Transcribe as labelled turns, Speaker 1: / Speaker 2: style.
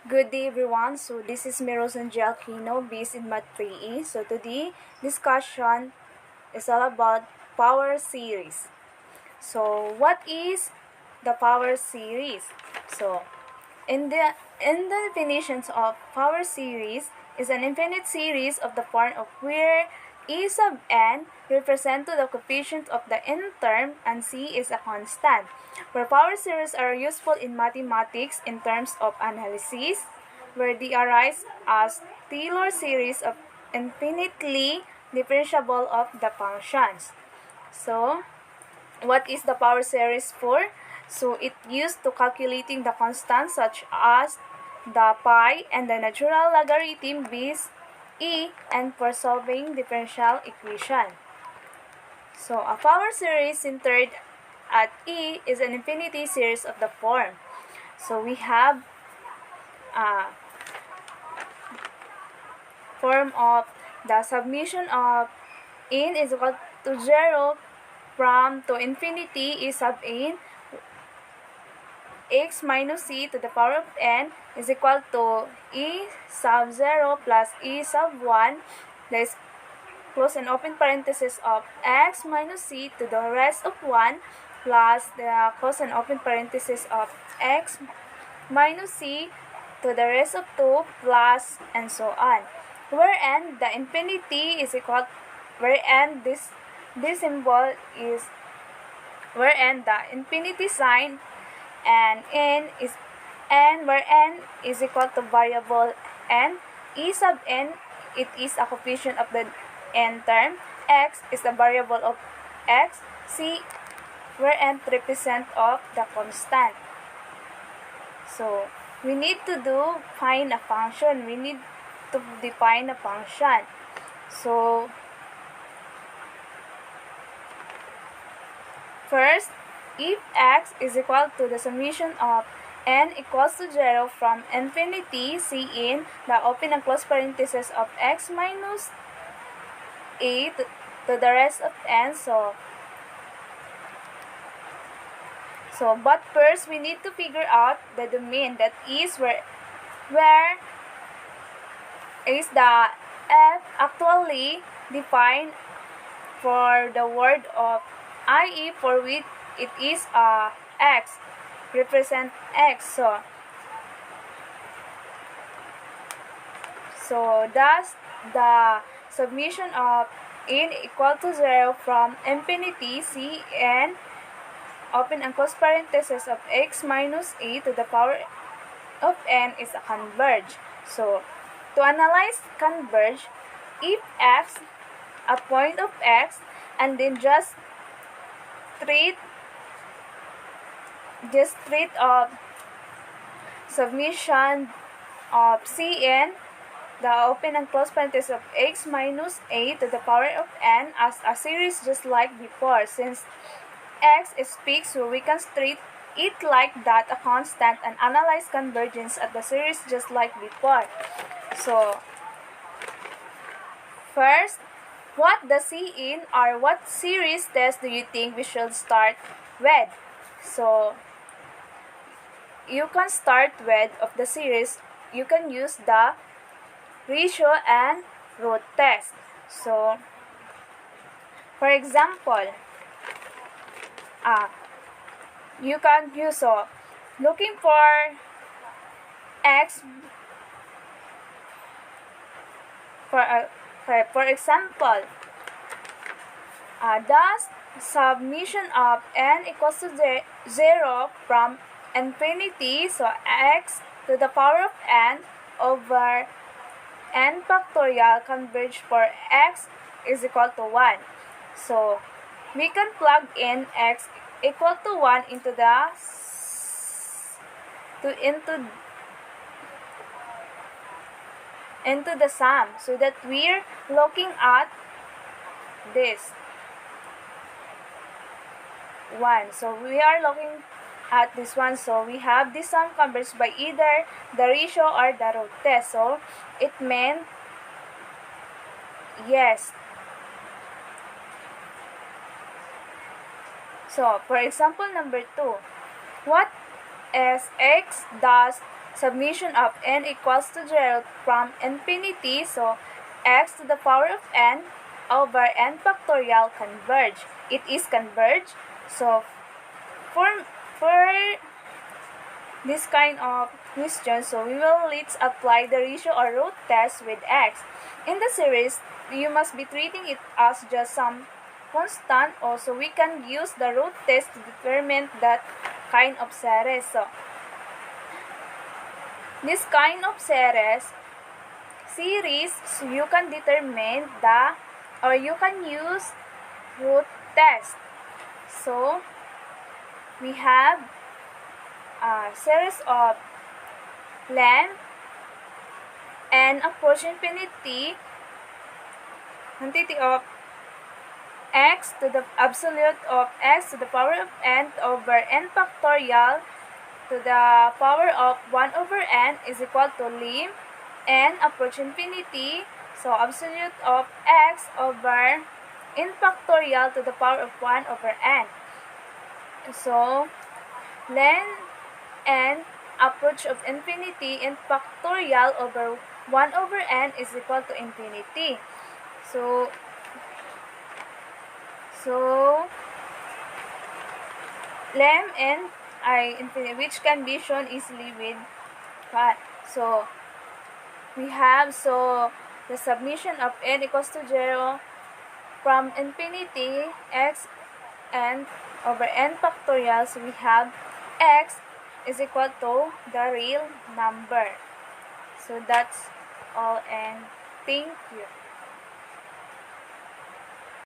Speaker 1: Good day everyone. So this is Miros and Aquino based in Math 3E. So today discussion is all about power series. So what is the power series? So in the definitions of power series is an infinite series of the form of where E sub n represent to the coefficient of the n term and C is a constant. Where power series are useful in mathematics in terms of analysis, where they arise as Taylor series of infinitely differentiable of the functions. So what is the power series for? So it used to calculating the constants such as the pi and the natural logarithm base e and for solving differential equation. So a power series centered at e is an infinity series of the form. So we have a form of the summation of n is equal to 0 from to infinity e sub n x minus c to the power of n is equal to e sub 0 plus e sub 1, let's close and open parenthesis of x minus c to the rest of 1 plus the close and open parenthesis of x minus c to the rest of 2 plus and so on. Where n the infinity is equal, where n this symbol is, where n the infinity sign and where n is equal to variable n, e sub n it is a coefficient of the n term, x is the variable of x, c where n represent of the constant. So we need to find a function, we need to define a function. So first, if x is equal to the summation of n equals to 0 from infinity c in the open and close parenthesis of x minus a to the rest of n. But first we need to figure out the domain, that is where is the f actually defined for the word of i.e. for which it is x, represent x. So thus the summation of n equal to 0 from infinity c n open and close parenthesis of x minus a to the power of n is a converge. So to analyze converge, if x a point of x and then just treat of summation of cn the open and close parenthesis of x minus a to the power of n as a series just like before. Since x is fixed, so we can treat it like that a constant and analyze convergence at the series just like before. So first, what the cn or what series test do you think we should start with? So you can start with of the series, you can use the ratio and root test. So for example, you can use looking for x for example, thus summation of n equals to 0 from infinity, so x to the power of n over n factorial converge for x is equal to 1. So we can plug in x equal to 1 into the sum, so that we're looking at this 1. So we are looking at this one. So we have this sum converged by either the ratio or the root test. So it meant yes. So for example number 2, what is x does summation of n equals to 0 from infinity, so x to the power of n over n factorial converge. It is converge. So for this kind of question, so let's apply the ratio or root test with x. In the series, you must be treating it as just some constant. Also, we can use the root test to determine that kind of series. So, this kind of series, so you can determine or you can use root test. So, we have a series of length n approach infinity, quantity of x to the absolute of x to the power of n over n factorial to the power of 1 over n is equal to lim n approach infinity, so absolute of x over n factorial to the power of 1 over n. So, len n approach of infinity n factorial over 1 over n is equal to infinity. So lem n I infinity, which can be shown easily with 5. So we have the summation of n equals to 0 from infinity x n over n factorial. So we have x is equal to the real number. So that's all, and thank you.